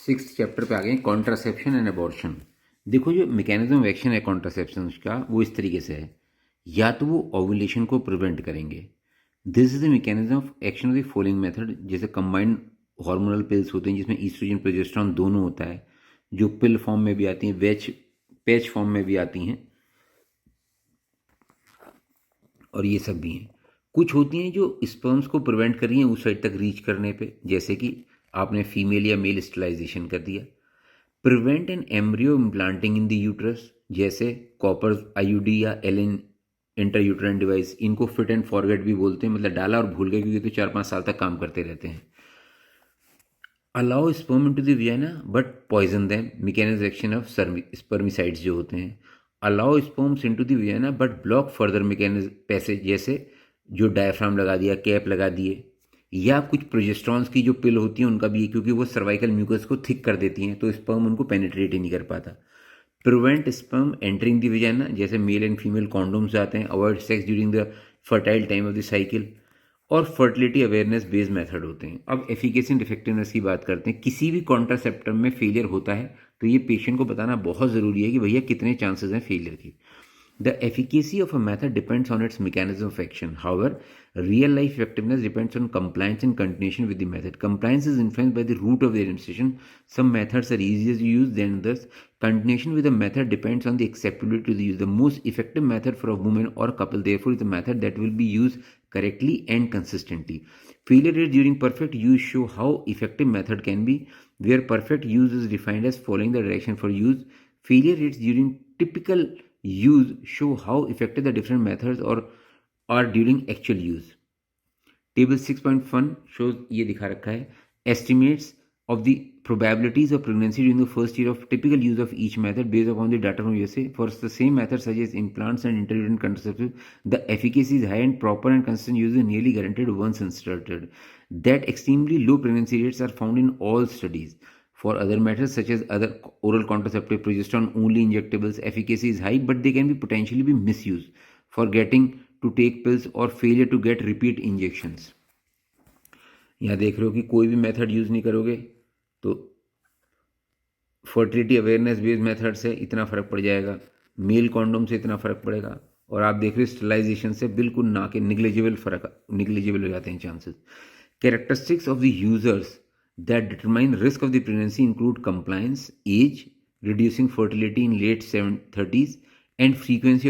Six chapter पे आ गए, contraception and abortion. देखो, जो मैकेनिज्म ऑफ एक्शन है कॉन्ट्रासेप्शन का, वो इस तरीके से है। या तो वो ओव्यूलेशन को प्रिवेंट करेंगे। This is the mechanism of action of the following method. जैसे कंबाइंड हार्मोनल पिल्स होते हैं जिसमें ईस्ट्रोजन प्रोजेस्टेरॉन दोनों होता है, जो पिल फॉर्म में भी आती हैं, वेच पैच फॉर्म में भी आती हैं, और ये सब भी हैं। कुछ होती हैं जो स्पर्म्स को प्रिवेंट कर रही हैं उस साइड तक रीच करने पे, जैसे कि आपने फीमेल या मेल स्टरलाइजेशन कर दिया। Prevent an embryo implanting in the uterus, जैसे कॉपर आईयूडी या एलिन इंटरयूट्राइन डिवाइस। इनको फिट एंड फॉरगेट भी बोलते हैं, मतलब डाला और भूल गए, क्योंकि तो 4-5 साल तक काम करते रहते हैं। Allow sperm into the vagina but poison them, mechanism action of spermicides जो होते हैं। Allow sperms into the vagina but block further mechanism passage, जैसे जो डायफ्राम लगा दिया, कैप लगा दिए, या कुछ प्रोजेस्ट्रॉन्स की जो पिल होती हैं उनका भी है, क्योंकि वो सर्वाइकल म्यूकस को थिक कर देती हैं, तो स्पर्म उनको पेनिट्रेट ही नहीं कर पाता। Prevent sperm entering the vagina, जैसे मेल एंड फीमेल कॉन्डोम्स आते हैं। Avoid sex during the fertile time of the cycle. और फर्टिलिटी अवेयरनेस बेस्ड मेथड होते हैं। अब एफिकेसी एंड इफेक्टिवनेस की बात करते हैं। किसी भी कॉन्ट्रासेप्टिव में फेलियर होता है तो ये पेशेंट को बताना बहुत ज़रूरी है कि भैया कितने चांसेस हैं फेलियर की। The efficacy of a method depends on its mechanism of action. However, real life effectiveness depends on compliance and continuation with the method. Compliance is influenced by the route of the administration. Some methods are easier to use than others. Continuation with a method depends on the acceptability to the use. The most effective method for a woman or couple, therefore, is a method that will be used correctly and consistently. Failure rates during perfect use show how effective method can be, where perfect use is defined as following the direction for use. Failure rates during typical use show how effective the different methods or are during actual use. Table 6.1 shows, ये दिखा रखा है, estimates of the probabilities of pregnancy during the first year of typical use of each method based upon the data from USA. For the same method such as implants and intrauterine contraceptives, the efficacy is high and proper and consistent use is nearly guaranteed once inserted. That extremely low pregnancy rates are found in all studies. For other methods such as other oral contraceptive, progesterone only injectables, efficacy is high but they can be potentially be misused, forgetting to take pills or failure to get repeat injections. यहाँ देख रहे हो कि कोई भी method use नहीं करोगे तो फर्टिलिटी अवेयरनेस बेस्ड मेथड से इतना फ़र्क पड़ जाएगा, मेल कॉन्डोम से इतना फ़र्क पड़ेगा, और आप देख रहे हो स्टरलाइजेशन से बिल्कुल ना के निग्लिजिबल हो जाते हैं chances. Characteristics of the users that determine risk of the pregnancy include compliance, age, reducing fertility in late 30s, and frequency of